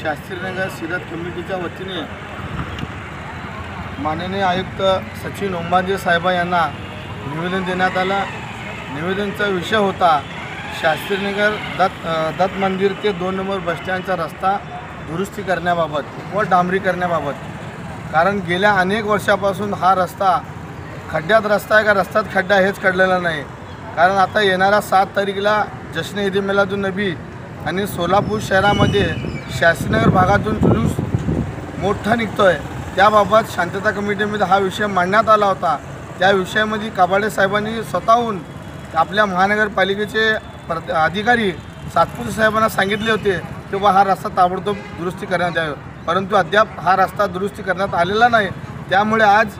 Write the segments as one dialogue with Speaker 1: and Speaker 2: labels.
Speaker 1: शास्त्रीनगर सिरत कमिटीच्या वतीने माननीय आयुक्त सचिन ओंबाजे साहेब यांना निवेदन देण्यात आलं। निवेदनाचा विषय होता शास्त्रीनगर दत्त मंदिर ते 2 नंबर बसस्टँडचा रस्ता दुरुस्ती करण्याबाबत व डांबरीकरणाबाबत। कारण गेल्या अनेक वर्षापासून हा रस्ता खड्ड्यात रस्ता आहे का रस्त्यात खड्डा हेच कळलेला नाही। कारण आता येणाऱ्या 7 तारीखला जश्न ईद मिलादुन नबी आणि सोलापूर शहरामध्ये शास्त्रीनगर भागातून जुलूस मोठा निघतो आहे। त्याबाबत शांतता कमिटीमध्ये हा विषय मांडण्यात आला होता। त्या विषयामध्ये कबाडे साहेबांनी स्वतःहून आपल्या महानगरपालिकेचे अधिकारी सातपुते साहेबांना सांगितले होते की हा रस्ता ताबडतोब दुरुस्ती करण्यात यावे, परंतु अद्याप हा रस्ता दुरुस्ती करण्यात आलेला नाही। त्यामुळे आज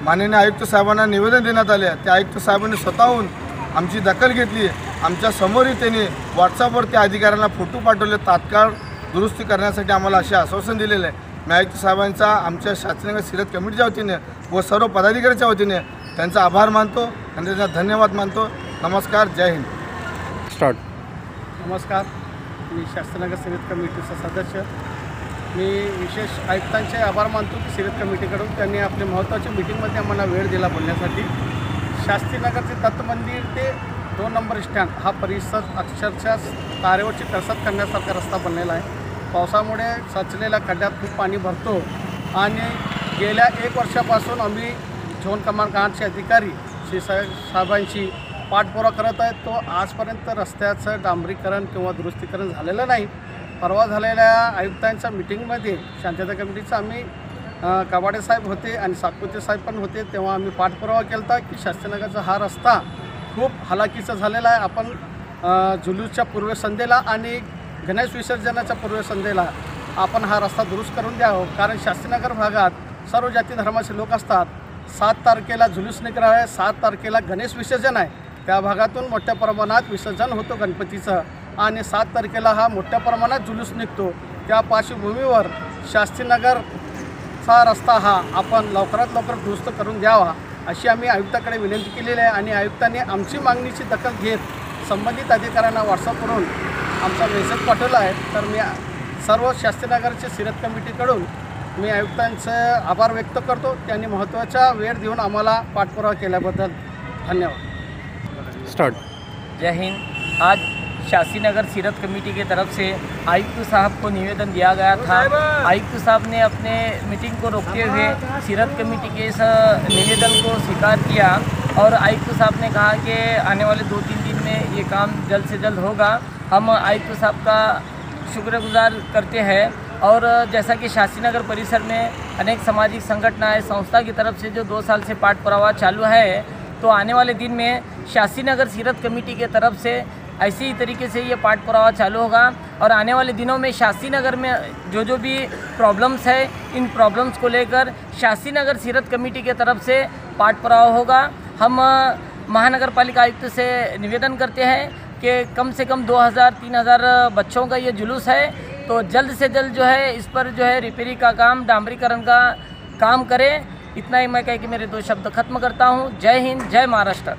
Speaker 1: माननीय आयुक्त साहेबांना निवेदन देण्यात आले। त्या आयुक्त साहेबांनी स्वतःहून आमची दखल घेतली। आमच्या समोरही त्यांनी व्हॉट्सअपवर त्या अधिकाऱ्यांना फोटो पाठवले, तात्काळ दुरुस्ती करण्यासाठी आम्हाला असे आश्वासन दिलेले आहे। मी आयुक्त साहेबांचा आमच्या शास्त्रीनगर सिरत कमिटीच्या वतीने व सर्व पदाधिकाऱ्यांच्या वतीने त्यांचा आभार मानतो आणि त्यांचा धन्यवाद मानतो। नमस्कार, जय हिंद।
Speaker 2: स्टार्ट।
Speaker 3: नमस्कार, मी शास्त्रीनगर सिरत कमिटीचा सदस्य। मी विशेष आयुक्तांचे आभार मानतो की सिरत कमिटीकडून त्यांनी आपल्या महत्त्वाच्या मीटिंगमध्ये आम्हाला वेळ दिला बोलण्यासाठी। शास्त्रीनगरचे दत्त मंदिर ते 2 नंबर स्टँड हा परिसर अक्षरशः तारेवरची कळसात करण्यासारखा रस्ता बनलेला आहे। पावसामुळे साचलेल्या खड्ड्यात खूप पाणी भरतो आणि गेल्या 1 वर्षापासून आम्ही झोन क्रमांक 8चे अधिकारी श्री साहेबांशी पाठपुरावा करत आहेत। तो आजपर्यंत रस्त्याचं डांबरीकरण किंवा दुरुस्तीकरण झालेलं नाही। परवा झालेल्या आयुक्तांच्या मीटिंगमध्ये शांतता कमिटीचं आम्ही कबाडे साहेब होते आणि सातपुते साहेब पण होते, तेव्हा आम्ही पाठपुरावा केला होता की शास्त्रीनगरचा हा रस्ता खूप हालाकीचा झालेला आहे। आपण जुलूसच्या पूर्वसंध्येला आणि गणेश विसर्जनाच्या पूर्वसंध्येला आपण हा रस्ता दुरुस्त करून द्यावं। कारण शास्त्रीनगर भागात सर्व जाती धर्माचे लोक असतात। 7 तारखेला जुलूस निघणार आहे, 7 तारखेला गणेश विसर्जन आहे। त्या भागातून मोठ्या प्रमाणात विसर्जन होतो गणपतीचं आणि 7 तारखेला हा मोठ्या प्रमाणात जुलूस निघतो। त्या पार्श्वभूमीवर शास्त्रीनगरचा रस्ता हा आपण लवकरात लवकर दुरुस्त करून द्यावा अशी आम्ही आयुक्ताकडे विनंती केलेली आहे। आणि आयुक्तांनी आमची मागणीची दखल घेत संबंधित अधिकाऱ्यांना व्हॉट्सअपवरून आमचा मेसेज पाठवला आहे। तर मी सर्व शास्त्रीनगरचे सिरत कमिटीकडून मी आयुक्तांचं आभार व्यक्त करतो। त्यांनी महत्त्वाचा वेळ देऊन आम्हाला पाठपुरावा केल्याबद्दल धन्यवाद।
Speaker 2: स्टार्ट।
Speaker 4: जय हिंद। आज शास्त्रीनगर सिरत कमेटी की तरफ से आयुक्त साहब को निवेदन दिया गया था। आयुक्त साहब ने अपने मीटिंग को रोकते हुए सिरत कमेटी के इस निवेदन को स्वीकार किया और आयुक्त साहब ने कहा कि आने वाले 2-3 दिन में ये काम जल्द से जल्द होगा। हम आयुक्त साहब का शुक्रगुजार करते हैं। और जैसा कि शास्त्रीनगर परिसर में अनेक सामाजिक संगठनाएं संस्था की तरफ से जो 2 साल से पाठपुरावा चालू है, तो आने वाले दिन में शास्त्रीनगर सिरत कमेटी के तरफ से ऐसे ही तरीके से ये पाठपुरावा चालू होगा। और आने वाले दिनों में शास्त्रीनगर में जो भी प्रॉब्लम्स है, इन प्रॉब्लम्स को लेकर शास्त्रीनगर सिरत कमेटी के तरफ से पाठपुरावा होगा। हम महानगर पालिका आयुक्त से निवेदन करते हैं कि कम से कम 2000-3000 बच्चों का ये जुलूस है, तो जल्द से जल्द जो है इस पर जो है रिपेयरिंग का काम, डांबरीकरण का काम करें। इतना ही मैं कह के मेरे 2 शब्द खत्म करता हूँ। जय हिंद, जय महाराष्ट्र।